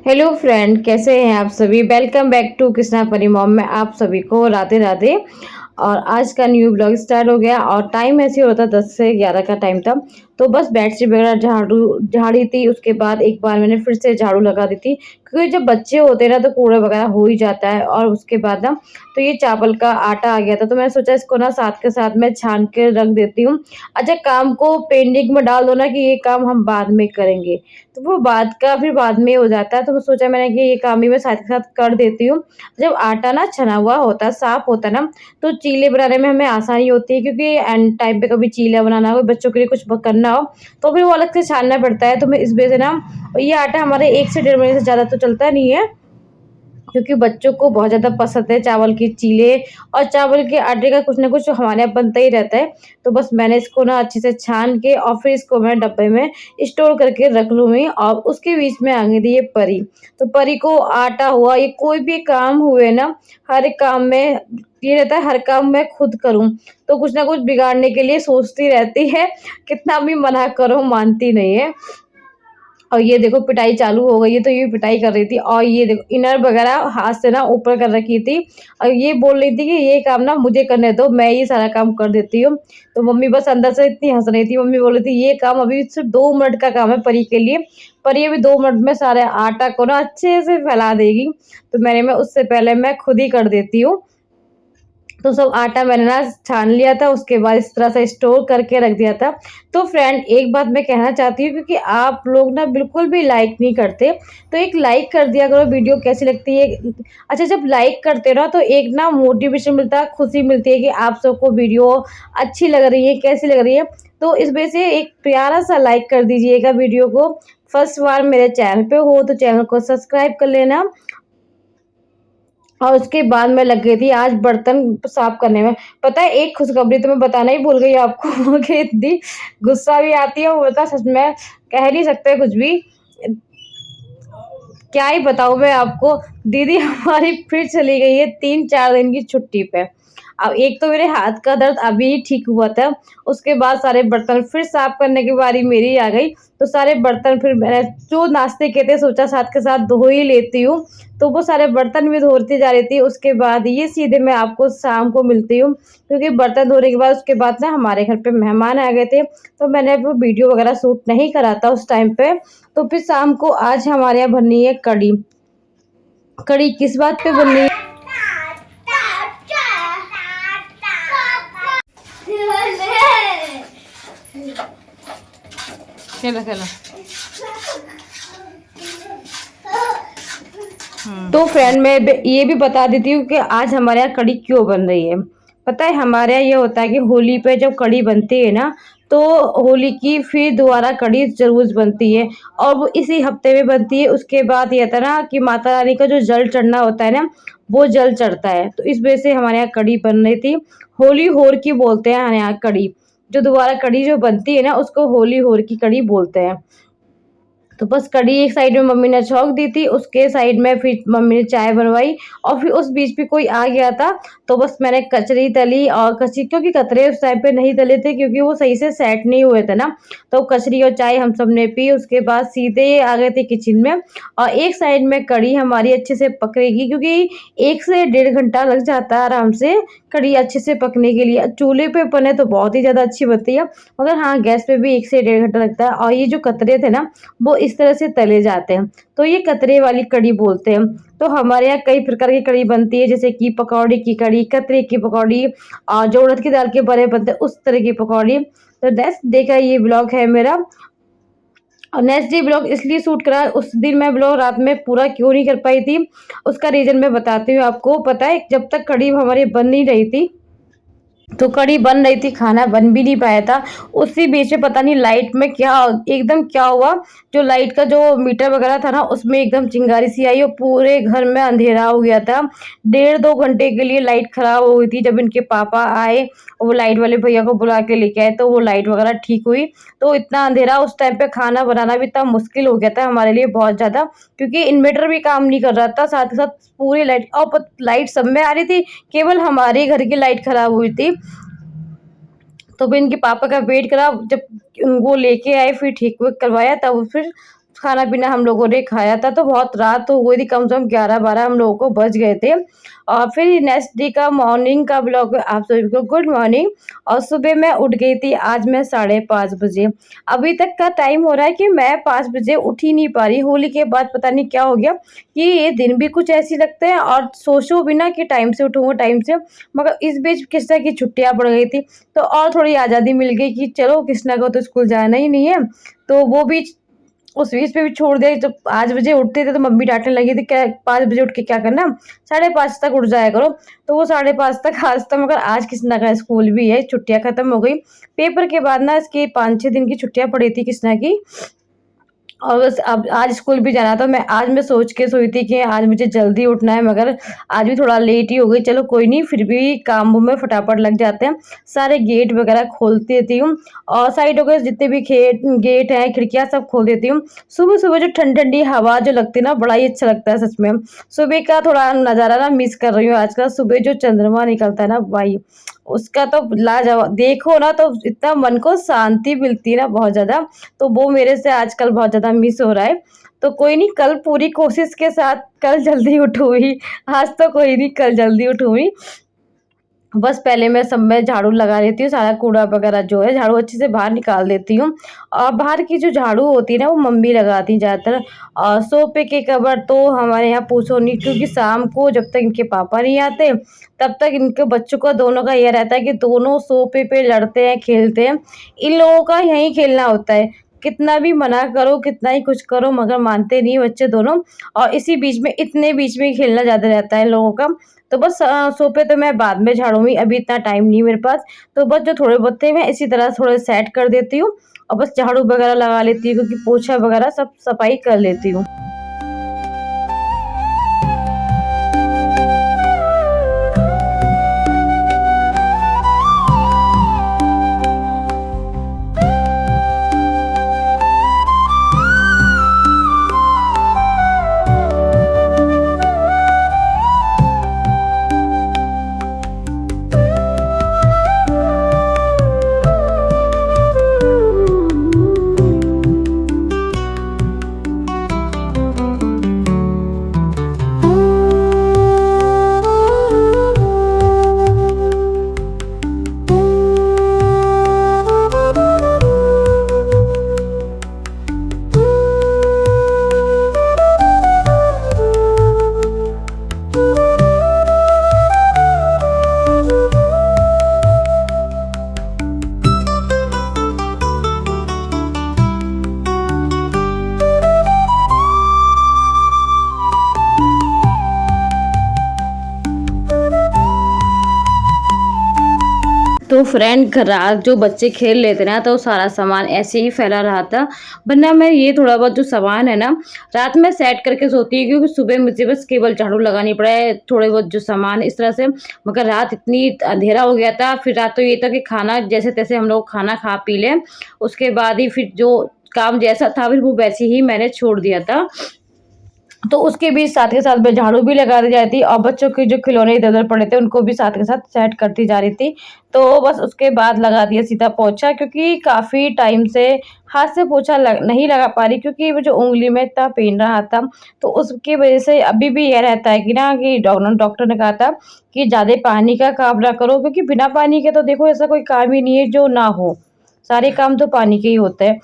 Hello friend, कैसे हैं आप सभी। वेलकम बैक टू कृष्णा परी मॉम में आप सभी को राधे राधे। और आज का न्यू ब्लॉग स्टार्ट हो गया और टाइम ऐसे होता 10 से 11 का टाइम था। तो बस बेडशीट वगैरह झाड़ी थी, उसके बाद एक बार मैंने फिर से झाड़ू लगा दी थी, क्योंकि जब बच्चे होते हैं ना तो कूड़ा वगैरह हो ही जाता है। और उसके बाद ना तो ये चावल का आटा आ गया था, तो मैंने सोचा इसको ना साथ के साथ मैं छान के रख देती हूँ। अच्छा, काम को पेंडिंग में डाल दो ना कि ये काम हम बाद में करेंगे, तो वो बाद में हो जाता है। तो सोचा मैंने कि ये काम भी मैं साथ के साथ कर देती हूँ। जब आटा ना छना हुआ होता है, साफ होता है ना, तो चीले बनाने में हमें आसानी होती है, क्योंकि एंड टाइम पे कभी चीला बनाना हो, बच्चों के लिए कुछ करना हो, तो फिर वो अलग से छानना पड़ता है। तो मैं इस वजह से ना, ये आटा हमारे 1 से 1.5 महीने से ज़्यादा तो चलता नहीं है, क्योंकि बच्चों को बहुत ज़्यादा पसंद है चावल के चीले। और चावल के आटे का कुछ ना कुछ हमारे यहाँ बनता ही रहता है। तो बस मैंने इसको ना अच्छे से छान के और फिर इसको मैं डब्बे में स्टोर करके रख लूँगी। और उसके बीच में आ गई थी ये परी। तो परी को आटा हुआ, ये कोई भी काम हुए ना, हर एक काम में ये रहता है हर काम मैं खुद करूँ। तो कुछ ना कुछ बिगाड़ने के लिए सोचती रहती है, कितना भी मना करो मानती नहीं है। और ये देखो पिटाई चालू हो गई है, तो ये पिटाई कर रही थी। और ये देखो इनर वगैरह हाथ से ना ऊपर कर रखी थी, और ये बोल रही थी कि ये काम ना मुझे करने दो, मैं ये सारा काम कर देती हूँ। तो मम्मी बस अंदर से इतनी हंस रही थी। मम्मी बोल रही थी ये काम अभी सिर्फ 2 मिनट का काम है परी के लिए, परी अभी 2 मिनट में सारे आटा को ना अच्छे से फैला देगी। तो मैं उससे पहले मैं खुद ही कर देती हूँ। तो सब आटा मैंने ना छान लिया था, उसके बाद इस तरह से स्टोर करके रख दिया था। तो फ्रेंड, एक बात मैं कहना चाहती हूँ, क्योंकि आप लोग ना बिल्कुल भी लाइक नहीं करते, तो एक लाइक कर दिया करो। वीडियो कैसी लगती है। अच्छा, जब लाइक करते हो ना तो एक ना मोटिवेशन मिलता है, खुशी मिलती है कि आप सबको वीडियो अच्छी लग रही है, कैसी लग रही है। तो इस वजह से एक प्यारा सा लाइक कर दीजिएगा वीडियो को। फर्स्ट बार मेरे चैनल पे हो तो चैनल को सब्सक्राइब कर लेना। और उसके बाद मैं लग गई थी आज बर्तन साफ करने में। पता है, एक खुशखबरी तो मैं बताना ही भूल गई आपको कि इतनी गुस्सा भी आती है, वो बता सच में कह नहीं सकते कुछ भी। क्या ही बताऊँ मैं आपको। दीदी हमारी फिर चली गई है 3-4 दिन की छुट्टी पे। अब एक तो मेरे हाथ का दर्द अभी ही ठीक हुआ था, उसके बाद सारे बर्तन फिर साफ करने की बारी मेरी आ गई। तो सारे बर्तन फिर मैंने जो नाश्ते के थे सोचा साथ के साथ धो ही लेती हूँ। तो वो सारे बर्तन भी धोती जा रही थी। उसके बाद ये सीधे मैं आपको शाम को मिलती हूँ, क्योंकि बर्तन धोने के बाद उसके बाद ना हमारे घर पे मेहमान आ गए थे, तो मैंने वो वीडियो वगैरह शूट नहीं करा था उस टाइम पे। तो फिर शाम को आज हमारे यहाँ बननी है कढ़ी। कढ़ी किस बात पे बननी है। खेला खेला। तो फ्रेंड, मैं ये भी बता देती हूँ कि आज हमारे यहाँ कढ़ी क्यों बन रही है। पता है, हमारे यहाँ ये होता है कि होली पे जब कढ़ी बनती है ना, तो होली की फिर दोबारा कढ़ी जरूर बनती है, और वो इसी हफ्ते में बनती है। उसके बाद ये था ना कि माता रानी का जो जल चढ़ना होता है ना, वो जल चढ़ता है। तो इस वजह से हमारे यहाँ कढ़ी बन रही थी। होली होर की बोलते हैं हमारे यहाँ कढ़ी। जो दोबारा कढ़ी जो बनती है ना, उसको होली होर की कढ़ी बोलते हैं। तो बस कढ़ी एक साइड में मम्मी ने छौंक दी थी, उसके साइड में फिर मम्मी ने चाय बनवाई। और फिर उस बीच भी कोई आ गया था, तो बस मैंने कचरी तली और कचरी, क्योंकि कतरे उस टाइम पे नहीं तले थे, क्योंकि वो सही से सेट नहीं हुए थे ना। तो कचरी और चाय हम सब ने पी, उसके बाद सीधे आ गए थे किचन में। और एक साइड में कढ़ी हमारी अच्छे से पकेगी, क्योंकि 1 से 1.5 घंटा लग जाता है आराम से कढ़ी अच्छे से पकने के लिए। चूल्हे पे बने तो बहुत ही ज़्यादा अच्छी बनती है, मगर हाँ, गैस पे भी 1 से 1.5 घंटा लगता है। और ये जो कतरे थे ना, वो इस तरह से तले जाते हैं, तो ये कतरे वाली कढ़ी बोलते हैं। तो हमारे यहाँ कई प्रकार की कढ़ी बनती है, जैसे कि पकौड़ी की कढ़ी, कतरे की पकौड़ी, और जो उड़द की दाल के बड़े बनते हैं उस तरह की पकौड़ी। तो नेक्स्ट देखा ये ब्लॉग है मेरा। और नेक्स्ट डे ब्लॉग इसलिए शूट करा, उस दिन मैं ब्लॉग रात में पूरा क्यों नहीं कर पाई थी, उसका रीजन मैं बताती हूँ आपको। पता है, जब तक कढ़ी हमारी बन नहीं रही थी, तो कढ़ी बन रही थी, खाना बन भी नहीं पाया था। उसी बीच में पता नहीं लाइट में क्या एकदम क्या हुआ, जो लाइट का जो मीटर वगैरह था ना, उसमें एकदम चिंगारी सी आई और पूरे घर में अंधेरा हो गया था। 1.5-2 घंटे के लिए लाइट खराब हो गई थी। जब इनके पापा आए और वो लाइट वाले भैया को बुला के लेके आए, तो वो लाइट वगैरह ठीक हुई। तो इतना अंधेरा उस टाइम पे खाना बनाना भी इतना मुश्किल हो गया था हमारे लिए बहुत ज़्यादा, क्योंकि इन्वर्टर भी काम नहीं कर रहा था, साथ ही साथ पूरी लाइट, और लाइट सब में आ रही थी, केवल हमारे घर की लाइट खराब हुई थी। तो फिर इनके पापा का वेट करा, जब उनको लेके आए फिर ठीक करवाया, तब फिर खाना पीना हम लोगों ने खाया था, तो बहुत रात हो गई थी, कम से कम 11-12 हम लोगों को बज गए थे। और फिर नेक्स्ट डे का मॉर्निंग का ब्लॉग आप सभी को गुड मॉर्निंग। और सुबह मैं उठ गई थी आज मैं 5:30 बजे। अभी तक का टाइम हो रहा है कि मैं 5 बजे उठ ही नहीं पा रही। होली के बाद पता नहीं क्या हो गया कि ये दिन भी कुछ ऐसे लगते हैं और सोचो भी ना कि टाइम से उठूँगा टाइम से, मगर इस बीच कृष्णा की छुट्टियाँ पड़ गई थी, तो और थोड़ी आज़ादी मिल गई कि चलो कृष्णा को तो स्कूल जाना ही नहीं है, तो वो भी उस बीच पे भी छोड़ दिया। जब 5 बजे उठते थे तो मम्मी डाँटने लगी थी, क्या 5 बजे उठ के क्या करना, 5:30 तक उठ जाया करो। तो वो 5:30 तक आज तक, मगर आज कृष्णा का स्कूल भी है, छुट्टियाँ खत्म हो गई। पेपर के बाद ना इसकी 5-6 दिन की छुट्टियाँ पड़ी थी कृष्णा की। और बस अब आज स्कूल भी जाना था। मैं सोच के सोई थी कि आज मुझे जल्दी उठना है, मगर आज भी थोड़ा लेट ही हो गई। चलो कोई नहीं, फिर भी काम में फटाफट लग जाते हैं। सारे गेट वगैरह खोल देती हूँ और साइडों के जितने भी गेट हैं, खिड़कियाँ सब खोल देती हूँ। सुबह-सुबह जो ठंडी-ठंडी हवा जो लगती है ना, बड़ा ही अच्छा लगता है सच में। सुबह का थोड़ा नज़ारा ना मिस कर रही हूँ आजकल। सुबह जो चंद्रमा निकलता है ना भाई, उसका तो लाजवाब, देखो ना तो इतना मन को शांति मिलती है ना बहुत ज़्यादा। तो वो मेरे से आजकल बहुत ज़्यादा मिस हो रहा है। तो कोई नहीं, कल पूरी कोशिश के साथ कल जल्दी उठूँगी। आज तो कोई नहीं, कल जल्दी उठूँगी। बस पहले मैं सब में झाड़ू लगा लेती हूँ, सारा कूड़ा वगैरह जो है झाड़ू अच्छे से बाहर निकाल देती हूँ। और बाहर की जो झाड़ू होती है ना, वो मम्मी लगाती हैं ज़्यादातर। और सोफ़े के कवर तो हमारे यहाँ पूछो नहीं, क्योंकि शाम को जब तक इनके पापा नहीं आते, तब तक इनके बच्चों का दोनों का ये रहता है कि दोनों सोफ़े पे लड़ते हैं, खेलते हैं। इन लोगों का यहीं खेलना होता है। कितना भी मना करो, कितना ही कुछ करो, मगर मानते नहीं बच्चे दोनों। और इसी बीच में, इतने बीच में ही खेलना ज़्यादा रहता है इन लोगों का। तो बस सोफ़े तो मैं बाद में झाड़ूँगी, अभी इतना टाइम नहीं है मेरे पास। तो बस जो थोड़े बहुत थे मैं इसी तरह थोड़े सेट कर देती हूँ और बस झाड़ू वगैरह लगा लेती हूँ, क्योंकि पोछा वगैरह सब सफाई कर लेती हूँ। तो फ्रेंड, रात जो बच्चे खेल लेते ना, तो सारा सामान ऐसे ही फैला रहा था। वरना मैं ये थोड़ा बहुत जो सामान है ना, रात में सेट करके सोती हूँ, क्योंकि सुबह मुझे बस केवल झाड़ू लगानी पड़े, थोड़े बहुत जो सामान इस तरह से। मगर रात इतनी अंधेरा हो गया था, फिर रात तो ये था कि खाना जैसे तैसे हम लोग खाना खा पी लें, उसके बाद ही फिर जो काम जैसा था फिर वो वैसे ही मैंने छोड़ दिया था। तो उसके बीच साथ के साथ मैं झाड़ू भी लगा दी जाती और बच्चों के जो खिलौने इधर-उधर पड़े थे उनको भी साथ के साथ सेट करती जा रही थी। तो बस उसके बाद लगा दिया सीधा पोछा, क्योंकि काफ़ी टाइम से हाथ से पोछा नहीं लगा पा रही, क्योंकि वो जो उँगली में इतना पेन रहा था। तो उसकी वज़ह से अभी भी ये रहता है कि ना, कि डॉक्टर ने कहा था कि ज़्यादा पानी का काम ना करो, क्योंकि बिना पानी के तो देखो ऐसा कोई काम ही नहीं है जो ना हो। सारे काम तो पानी के ही होते हैं।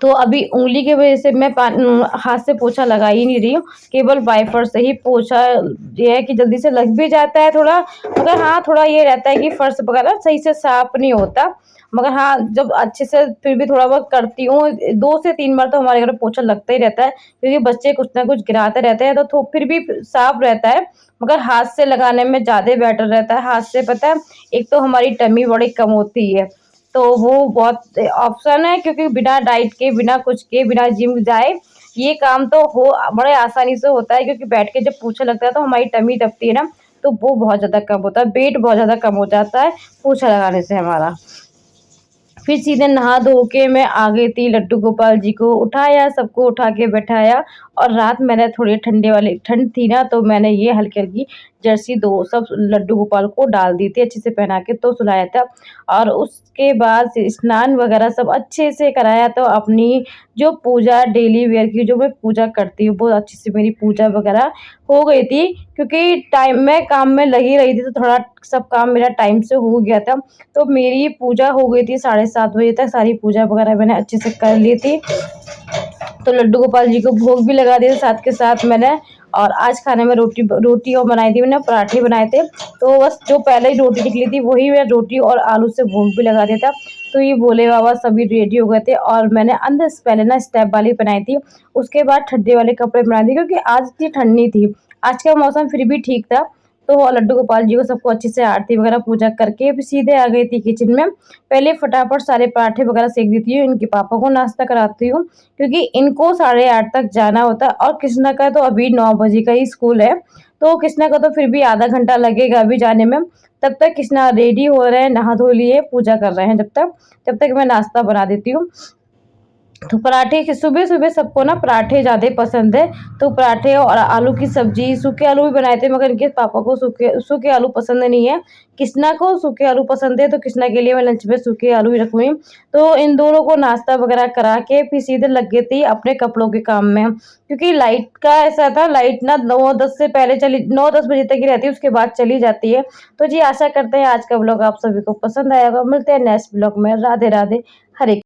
तो अभी उँगली की वज़ह से मैं हाथ से पोछा लगा ही नहीं रही हूँ, केवल वाइपर से ही पोछा। ये है कि जल्दी से लग भी जाता है थोड़ा, मगर हाँ, थोड़ा ये रहता है कि फर्श वगैरह सही से साफ नहीं होता। मगर हाँ, जब अच्छे से फिर भी थोड़ा बहुत करती हूँ, 2 से 3 बार तो हमारे घर में पोछा लगता ही रहता है, क्योंकि बच्चे कुछ ना कुछ गिराते रहते हैं, तो फिर भी साफ रहता है। मगर हाथ से लगाने में ज़्यादा बेटर रहता है। हाथ से पता है, एक तो हमारी टमी बड़ी कम होती है, तो वो बहुत ऑप्शन है, क्योंकि बिना डाइट के, बिना कुछ के, बिना जिम जाए ये काम तो हो बड़े आसानी से होता है, क्योंकि बैठ के जब पोछा लगता है तो हमारी टमी दबती है ना, तो वो बहुत ज़्यादा कम होता है, वेट बहुत ज़्यादा कम हो जाता है पोछा लगाने से हमारा। फिर सीधे नहा धो के मैं आ गई थी, लड्डू गोपाल जी को उठाया, सबको उठा के बैठाया। और रात मैंने थोड़ी ठंड थी ना, तो मैंने ये हल्की-हल्की जर्सी दो सब लड्डू गोपाल को डाल दी थी अच्छे से पहना के, तो सुलाया था। और उसके बाद स्नान वगैरह सब अच्छे से कराया, तो अपनी जो पूजा डेली वेयर की जो मैं पूजा करती हूँ, बहुत अच्छे से मेरी पूजा वगैरह हो गई थी, क्योंकि टाइम मैं काम में लगी रही थी, तो थोड़ा सब काम मेरा टाइम से हो गया था। तो मेरी पूजा हो गई थी 7:30 बजे तक, सारी पूजा वगैरह मैंने अच्छे से कर ली थी। तो लड्डू गोपाल जी को भोग भी लगा दिया साथ के साथ मैंने। और आज खाने में रोटी और बनाई थी मैंने, पराठे बनाए थे। तो बस जो पहले ही रोटी निकली थी वही मैं रोटी और आलू से भोग भी लगा दिया था। तो ये भोले बाबा सभी रेडी हो गए थे, और मैंने अंदर से पहले ना स्टेप वाली बनाई थी, उसके बाद ठंडे वाले कपड़े बनाए थे, क्योंकि आज इतनी ठंडी थी। आज का मौसम फिर भी ठीक था। तो लड्डू गोपाल जी को सबको अच्छे से आरती वगैरह पूजा करके फिर सीधे आ गई थी किचन में। पहले फटाफट सारे पराठे वगैरह सेक देती हूँ, इनके पापा को नाश्ता कराती हूँ, क्योंकि इनको 8:30 तक जाना होता है, और कृष्णा का तो अभी 9 बजे का ही स्कूल है। तो कृष्णा का तो फिर भी आधा घंटा लगेगा अभी जाने में। तब तक कृष्णा रेडी हो रहे हैं, नहा धो लिए, पूजा कर रहे हैं। जब तक मैं नाश्ता बना देती हूँ। तो पराठे के सुबह-सुबह सबको ना पराठे ज़्यादा पसंद है, तो पराठे और आलू की सब्ज़ी, सूखे आलू भी बनाए थे, मगर इनके पापा को सूखे सूखे आलू पसंद नहीं है। कृष्णा को सूखे आलू पसंद है, तो कृष्णा के लिए मैं लंच में सूखे आलू ही रखूँगी। तो इन दोनों को नाश्ता वगैरह करा के फिर सीधे लग गई थी अपने कपड़ों के काम में, क्योंकि लाइट का ऐसा था, लाइट ना 9-10 से पहले 9-10 बजे तक ही रहती है, उसके बाद चली जाती है। तो जी, आशा करते हैं आज का व्लॉग आप सभी को पसंद आया होगा। मिलते हैं नेक्स्ट व्लॉग में। राधे राधे। हरे